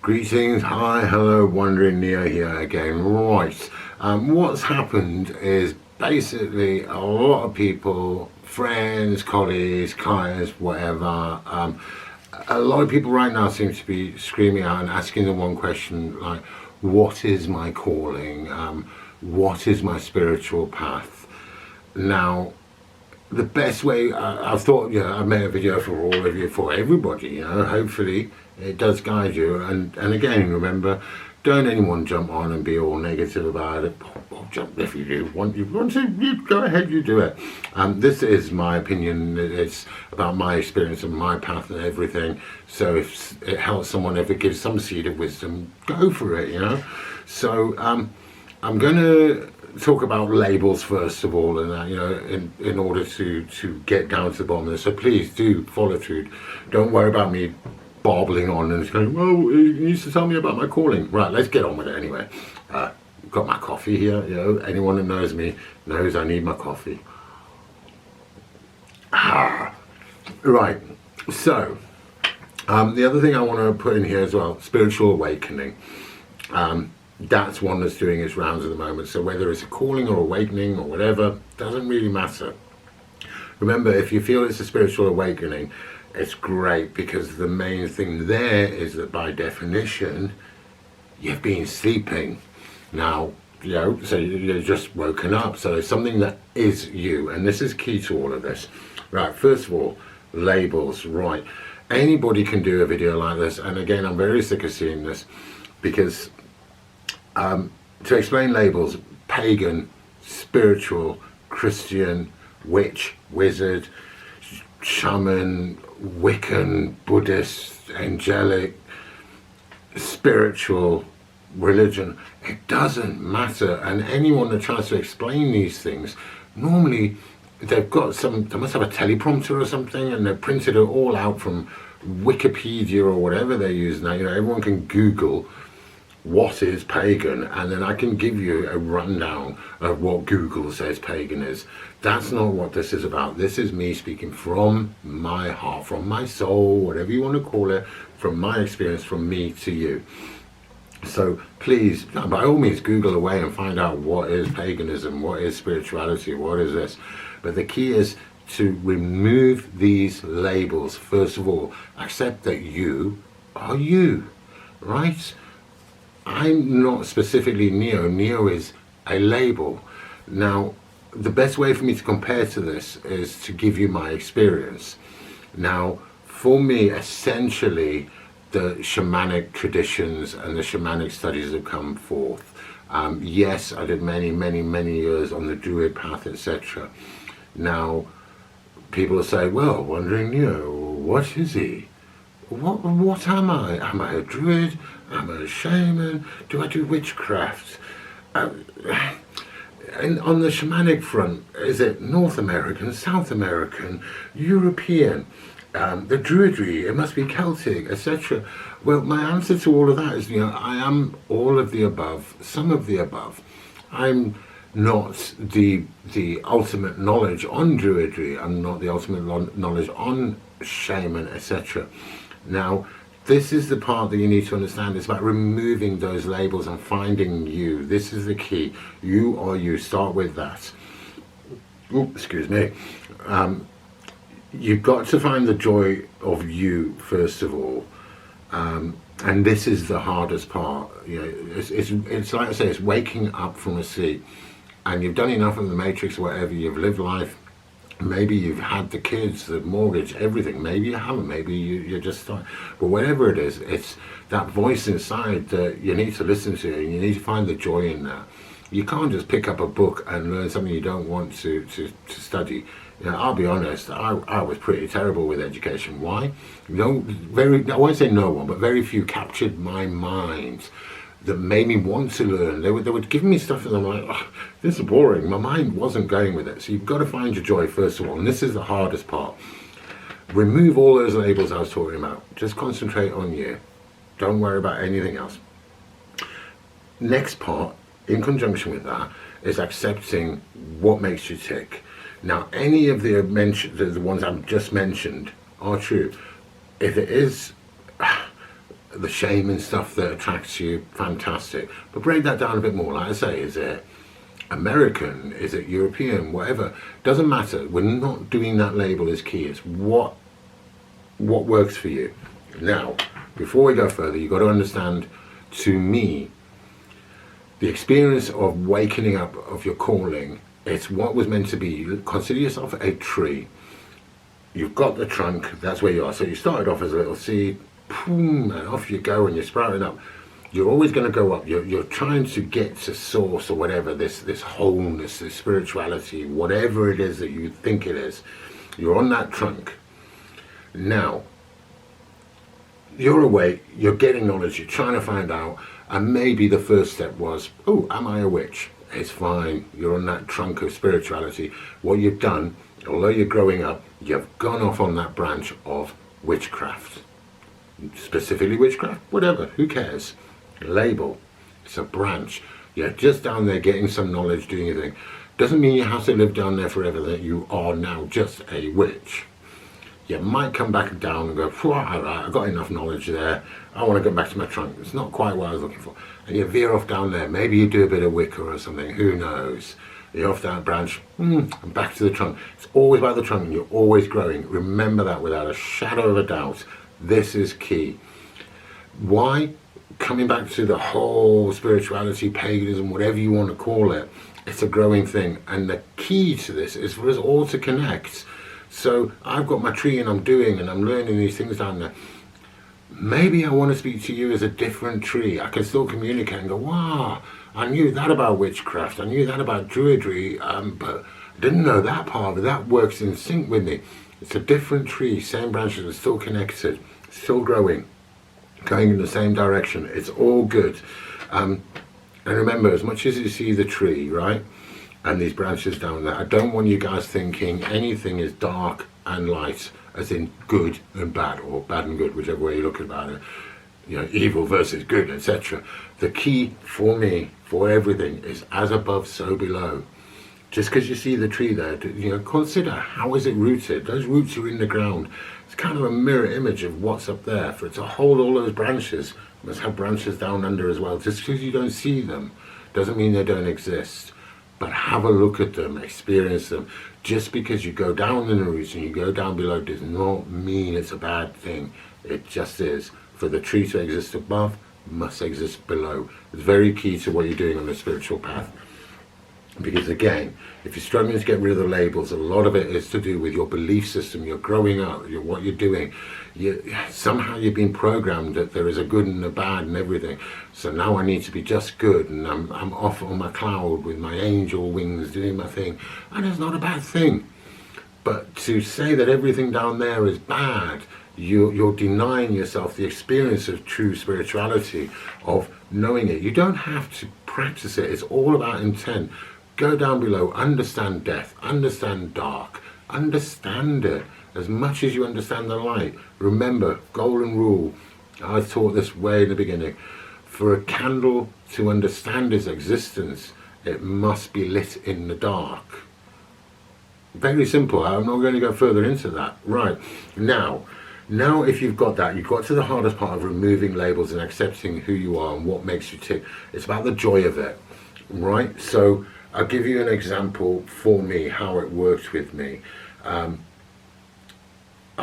Greetings, hi, hello, Wandering Neo here again. Right, what's happened is basically a lot of people, friends, colleagues, clients, whatever, a lot of people right now seem to be screaming out and asking the one question like, what is my calling? What is my spiritual path? Now, the best way I've thought, I made a video for all of you, for everybody, hopefully it does guide you. And again, remember, don't anyone jump on and be all negative about it. Jump if you want to, you go ahead, you do it. This is my opinion. It's about my experience and my path and everything. So if it helps someone, if it gives some seed of wisdom, go for it, So I'm going to talk about labels first of all, and in order to get down to the bottom of this. So please do follow through. Don't worry about me barbling on and going, well, you need to tell me about my calling. Right, let's get on with it anyway. Got my coffee here. Anyone that knows me knows I need my coffee. Right. So the other thing I want to put in here as well, spiritual awakening. That's one that's doing its rounds at the moment. So whether it's a calling or awakening or whatever, doesn't really matter. Remember, if you feel it's a spiritual awakening, it's great, because the main thing there is that by definition, you've been sleeping. Now, so you're just woken up. So it's something that is you. And this is key to all of this. Right, first of all, labels. Right. Anybody can do a video like this. And again, I'm very sick of seeing this, because to explain labels: pagan, spiritual, Christian, witch, wizard, shaman, Wiccan, Buddhist, angelic, spiritual, religion, it doesn't matter. And anyone that tries to explain these things, normally they must have a teleprompter or something, and they've printed it all out from Wikipedia or whatever they use now. Everyone can Google what is pagan, and then I can give you a rundown of what Google says pagan is. That's not what this is about. This is me speaking from my heart, from my soul, whatever you want to call it, from my experience, from me to you. So please, by all means, Google away and find out what is paganism, what is spirituality, what is this. But the key is to remove these labels. First of all, accept that you are you, right? I'm not specifically Neo. Neo is a label. Now, the best way for me to compare to this is to give you my experience. Now, for me, essentially, the shamanic traditions and the shamanic studies have come forth. Yes, I did many, many, many years on the Druid path, etc. Now, people say, well, Wandering Neo, what is he? What am I? Am I a druid? Am I a shaman? Do I do witchcraft? And on the shamanic front, is it North American, South American, European? The druidry, it must be Celtic, etc. Well, my answer to all of that is, I am all of the above, some of the above. I'm not the ultimate knowledge on druidry. I'm not the ultimate knowledge on shaman, etc. Now, this is the part that you need to understand. It's about removing those labels and finding you. This is the key. You are you. Start with that. Oops, excuse me. You've got to find the joy of you first of all. And this is the hardest part. It's like I say, it's waking up from a sleep. And you've done enough of the matrix or whatever. You've lived life. Maybe you've had the kids, the mortgage, everything. Maybe you haven't. Maybe you're just starting. But whatever it is, it's that voice inside that you need to listen to, and you need to find the joy in that. You can't just pick up a book and learn something you don't want to study. I'll be honest, I was pretty terrible with education. Why? I won't say no one, but very few captured my mind that made me want to learn. They would give me stuff and I'm like, oh, this is boring. My mind wasn't going with it. So you've got to find your joy first of all. And this is the hardest part. Remove all those labels I was talking about. Just concentrate on you. Don't worry about anything else. Next part, in conjunction with that, is accepting what makes you tick. Now, any of the ones I've just mentioned are true. If it is the shaman stuff that attracts you, fantastic. But break that down a bit more. Like I say, is it American? Is it European? Whatever. Doesn't matter. We're not doing that label as key. It's what works for you. Now, before we go further, you've got to understand, to me, the experience of waking up of your calling, it's what was meant to be. You consider yourself a tree. You've got the trunk, that's where you are. So you started off as a little seed, boom, and off you go, and you're sprouting up. You're always going to go up. You're trying to get to source or whatever, this wholeness, this spirituality, whatever it is that you think it is. You're on that trunk. Now, you're awake, you're getting knowledge, you're trying to find out, and maybe the first step was, oh, am I a witch? It's fine. You're on that trunk of spirituality. What you've done, although you're growing up, you've gone off on that branch of witchcraft. Specifically witchcraft, whatever, who cares? Label. It's a branch. You're just down there getting some knowledge, doing your thing. Doesn't mean you have to live down there forever, that you are now just a witch. You might come back down and go, I got enough knowledge there, I want to go back to my trunk. It's not quite what I was looking for. And you veer off down there. Maybe you do a bit of Wicca or something, who knows. You're off that branch, and back to the trunk. It's always about the trunk, and you're always growing. Remember that without a shadow of a doubt. This is key. Why? Coming back to the whole spirituality, paganism, whatever you want to call it, it's a growing thing. And the key to this is for us all to connect. So I've got my tree and I'm learning these things down there. Maybe I want to speak to you as a different tree. I can still communicate and go, wow, I knew that about witchcraft. I knew that about druidry, but I didn't know that part of it. That works in sync with me. It's a different tree, same branches, are still connected, still growing, going in the same direction. It's all good. And remember, as much as you see the tree, right, and these branches down there, I don't want you guys thinking anything is dark and light, as in good and bad, or bad and good, whichever way you look about it. You know, evil versus good, etc. The key for me, for everything, is as above, so below. Just because you see the tree there, consider how is it rooted. Those roots are in the ground. It's kind of a mirror image of what's up there. For it to hold all those branches, it must have branches down under as well. Just because you don't see them doesn't mean they don't exist. But have a look at them, experience them. Just because you go down in the roots and you go down below does not mean it's a bad thing. It just is. For the tree to exist above, must exist below. It's very key to what you're doing on the spiritual path. Because again, if you're struggling to get rid of the labels, a lot of it is to do with your belief system. You're growing up, what you're doing. Somehow you've been programmed that there is a good and a bad and everything. So now I need to be just good, and I'm off on my cloud with my angel wings doing my thing. And it's not a bad thing. But to say that everything down there is bad, you're denying yourself the experience of true spirituality, of knowing it. You don't have to practice it. It's all about intent. Go down below, understand death, understand dark, understand it as much as you understand the light. Remember, golden rule, I taught this way in the beginning. For a candle to understand its existence, it must be lit in the dark. Very simple. I'm not going to go further into that. Right, now if you've got that, you've got to the hardest part of removing labels and accepting who you are and what makes you tick. It's about the joy of it, right? So I'll give you an example for me, how it worked with me. I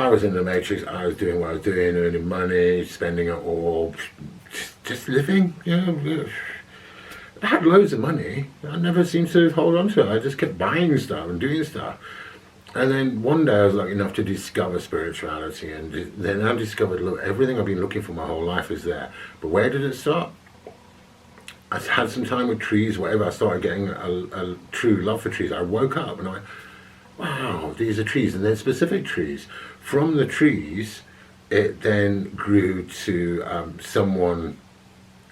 was in the matrix, I was doing what I was doing, earning money, spending it all, just living, I had loads of money. I never seemed to hold on to it. I just kept buying stuff and doing stuff. And then one day I was lucky enough to discover spirituality, and then I discovered, look, everything I've been looking for my whole life is there. But where did it start? I had some time with trees, whatever. I started getting a true love for trees. I woke up and I went, wow, these are trees, and they're specific trees. From the trees, it then grew to someone.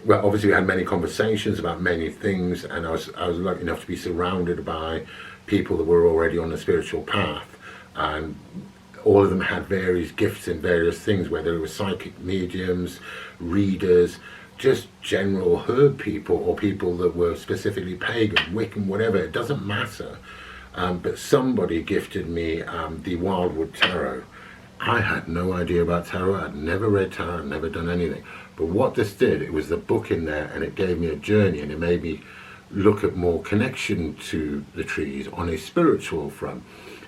Well, obviously we had many conversations about many things, and I was lucky enough to be surrounded by people that were already on the spiritual path, and all of them had various gifts in various things, whether it was psychic mediums, readers, just general herb people, or people that were specifically pagan, Wiccan, whatever, it doesn't matter. But somebody gifted me the Wildwood Tarot, I had no idea about tarot. I'd never read tarot. I'd never done anything. But what this did, it was the book in there, and it gave me a journey, and it made me look at more connection to the trees on a spiritual front.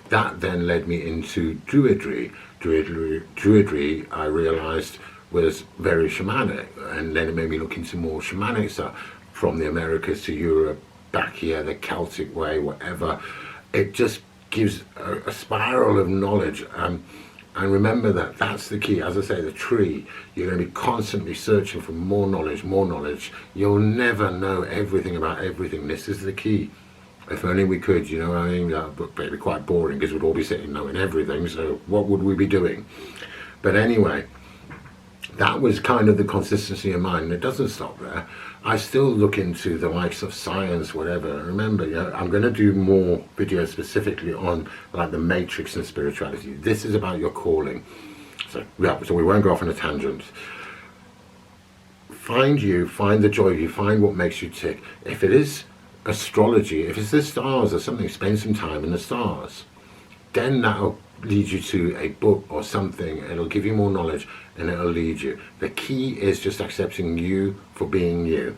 That then led me into druidry. Druidry, I realized, was very shamanic, and then it made me look into more shamanic stuff from the Americas to Europe, back here, the Celtic way, whatever. It just gives a spiral of knowledge. And remember that that's the key. As I say, the tree, you're going to be constantly searching for more knowledge, more knowledge. You'll never know everything about everything. This is the key. If only we could, you know what I mean? But it'd be quite boring because we'd all be sitting knowing everything. So what would we be doing? But anyway, that was kind of the consistency of mine. And it doesn't stop there. I still look into the likes of science, whatever. Remember, you know, I'm going to do more videos specifically on like the matrix and spirituality. This is about your calling. So yeah, so we won't go off on a tangent. Find you, find the joy of you, find what makes you tick. If it is astrology, if it's the stars or something, spend some time in the stars. Then that'll lead you to a book or something. It'll give you more knowledge and it'll lead you. The key is just accepting you for being you.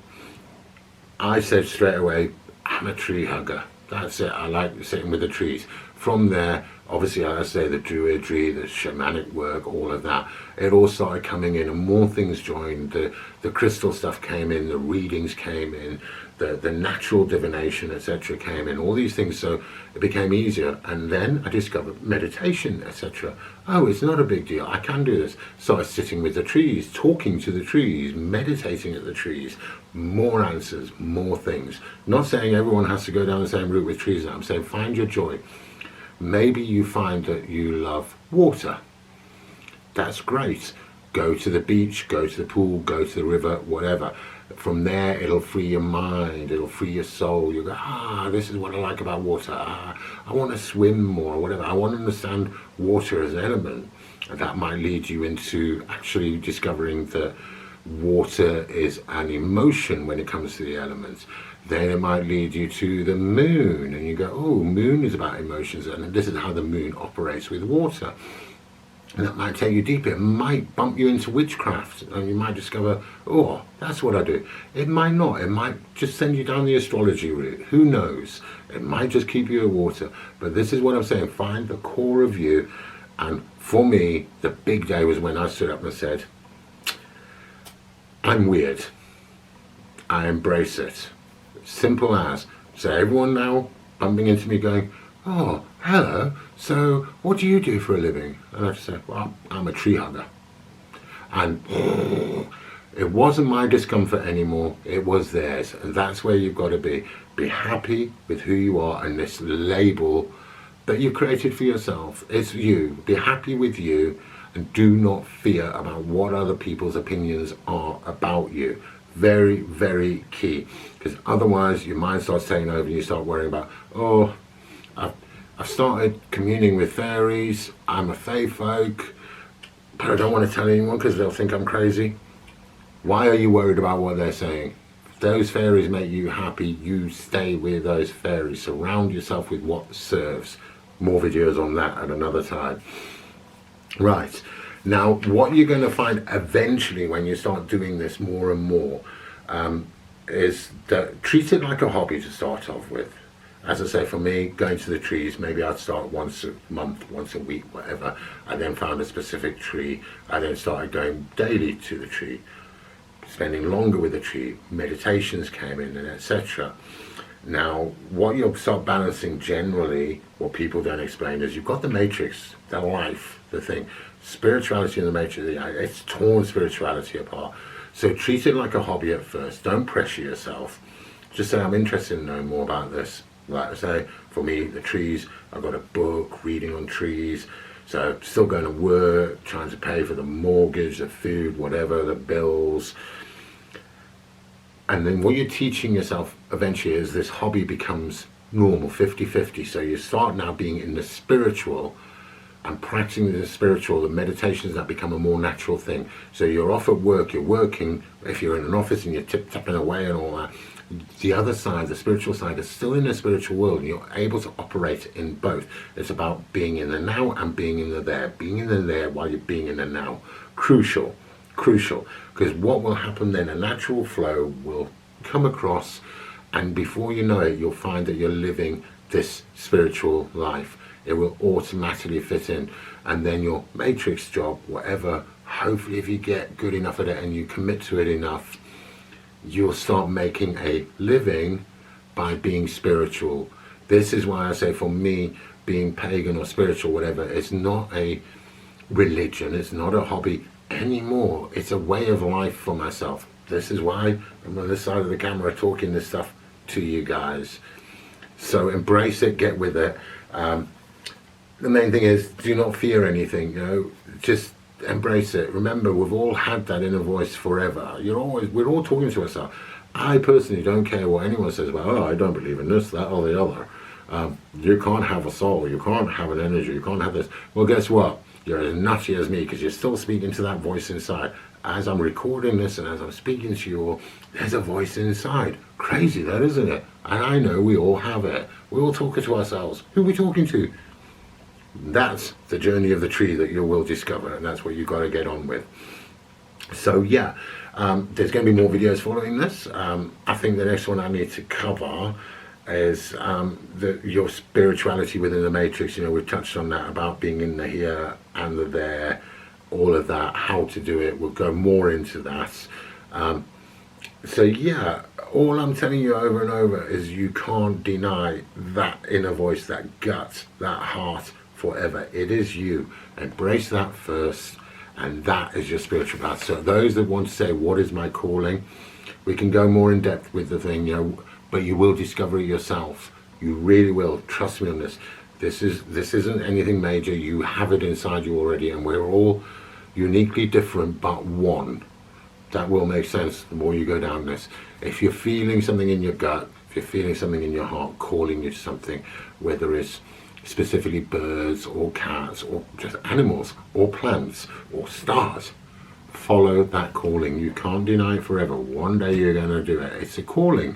I said straight away, I'm a tree hugger. That's it. I like sitting with the trees. From there, obviously, I say the druidry, the shamanic work, all of that. It all started coming in, and more things joined. The crystal stuff came in, the readings came in, the natural divination, etc., came in. All these things, so it became easier. And then I discovered meditation, etc. Oh, it's not a big deal. I can do this. So I was sitting with the trees, talking to the trees, meditating at the trees. More answers, more things. Not saying everyone has to go down the same route with trees. I'm saying find your joy. Maybe you find that you love water. That's great. Go to the beach, go to the pool, go to the river, whatever. From there, it'll free your mind, it'll free your soul. You go, this is what I like about water. I want to swim more, whatever. I want to understand water as an element. And that might lead you into actually discovering that water is an emotion when it comes to the elements. Then it might lead you to the moon, and you go, oh, moon is about emotions, and this is how the moon operates with water. And that might take you deeper. It might bump you into witchcraft, and you might discover, oh, that's what I do. It might not. It might just send you down the astrology route. Who knows? It might just keep you at water. But this is what I'm saying. Find the core of you. And for me, the big day was when I stood up and said, I'm weird. I embrace it. Simple as. So everyone now bumping into me going, oh, hello, so what do you do for a living? And I just said, well, I'm a tree hugger. And it wasn't my discomfort anymore, it was theirs. And that's where you've got to be. Be happy with who you are and this label that you've created for yourself. It's you. Be happy with you and do not fear about what other people's opinions are about you. Very, very key. Because otherwise your mind starts taking over and you start worrying about, oh, I've started communing with fairies, I'm a fae folk, but I don't want to tell anyone because they'll think I'm crazy. Why are you worried about what they're saying? If those fairies make you happy, you stay with those fairies. Surround yourself with what serves. More videos on that at another time. Right. Now, what you're going to find eventually when you start doing this more and more is that treat it like a hobby to start off with. As I say, for me, going to the trees, maybe I'd start once a month, once a week, whatever. I then found a specific tree. I then started going daily to the tree, spending longer with the tree. Meditations came in, and etc. Now, what you'll start balancing generally, what people don't explain, is you've got the matrix, the life, the thing. Spirituality in the matrix, it's torn spirituality apart. So treat it like a hobby at first. Don't pressure yourself. Just say, I'm interested in knowing more about this. Like I say, for me, the trees, I've got a book, reading on trees. So still going to work, trying to pay for the mortgage, the food, whatever, the bills. And then what you're teaching yourself eventually is this hobby becomes normal, 50-50. So you start now being in the spiritual and practicing the spiritual, the meditations that become a more natural thing. So you're off at work, you're working, if you're in an office and you're tip-tapping away and all that, the other side, the spiritual side, is still in the spiritual world, and you're able to operate in both. It's about being in the now and being in the there. Being in the there while you're being in the now. Crucial, because what will happen then, a natural flow will come across, and before you know it, you'll find that you're living this spiritual life. It will automatically fit in, and then your matrix job, whatever, hopefully if you get good enough at it and you commit to it enough, you'll start making a living by being spiritual. This is why I say, for me, being pagan or spiritual, whatever, it's not a religion, it's not a hobby anymore. It's a way of life for myself. This is why I'm on this side of the camera talking this stuff to you guys. So embrace it, get with it. The main thing is, do not fear anything, just embrace it. Remember, we've all had that inner voice forever. We're all talking to ourselves. I personally don't care what anyone says about, oh, I don't believe in this, that, or the other. You can't have a soul, you can't have an energy, you can't have this. Well, guess what? You're as nutty as me, because you're still speaking to that voice inside. As I'm recording this and as I'm speaking to you all, there's a voice inside. Crazy that, isn't it? And I know we all have it. We're all talking to ourselves. Who are we talking to? That's the journey of the tree that you will discover, and that's what you've got to get on with. So yeah, there's going to be more videos following this. I think the next one I need to cover is your spirituality within the matrix. We've touched on that, about being in the here and the there, all of that, how to do it. We'll go more into that. So yeah, all I'm telling you over and over is you can't deny that inner voice, that gut, that heart forever. It is you. Embrace that first, and that is your spiritual path. So those that want to say, what is my calling? We can go more in depth with the thing, but you will discover it yourself. You really will. Trust me on this. This isn't anything major. You have it inside you already, and we're all uniquely different but one. That will make sense the more you go down this. If you're feeling something in your gut, if you're feeling something in your heart calling you to something, whether it's specifically birds or cats or just animals or plants or stars, follow that calling. You can't deny it forever. One day you're going to do it. It's a calling.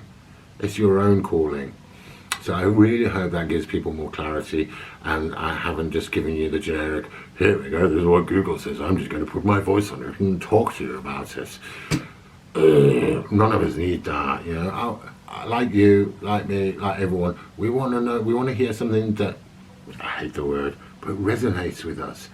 It's your own calling. So I really hope that gives people more clarity, and I haven't just given you the generic, here we go, this is what Google says, I'm just going to put my voice on it and talk to you about it. None of us need that, like you, like me, like everyone, we want to know, we want to hear something that, I hate the word, but resonates with us.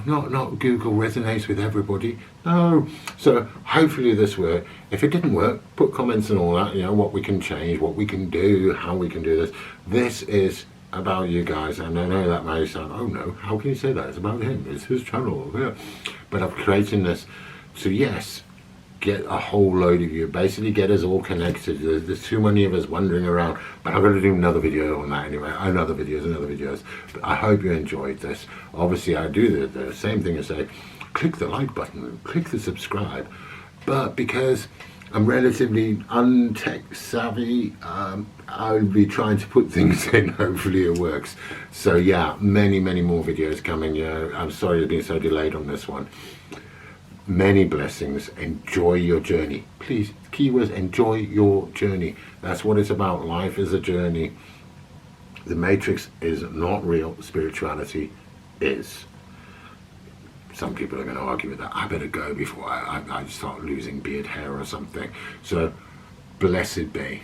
Not Google resonates with everybody. No. So hopefully this worked. If it didn't work, put comments and all that, what we can change, what we can do, how we can do this. This is about you guys, and I know that may sound, oh no, how can you say that? It's about him, it's his channel, yeah. But I'm creating this to, yes, get a whole load of you, basically get us all connected. There's too many of us wandering around, but I'm going to do another video on that anyway, another videos. But I hope you enjoyed this. Obviously I do the same thing as say, click the like button, click the subscribe, but because I'm relatively untech savvy, I'll be trying to put things in, hopefully it works. So yeah, many more videos coming. I'm sorry it's been so delayed on this one. Many blessings. Enjoy your journey. Please, keywords, enjoy your journey. That's what it's about. Life is a journey. The matrix is not real. Spirituality is. Some people are going to argue with that. I better go before I start losing beard hair or something. So, blessed be.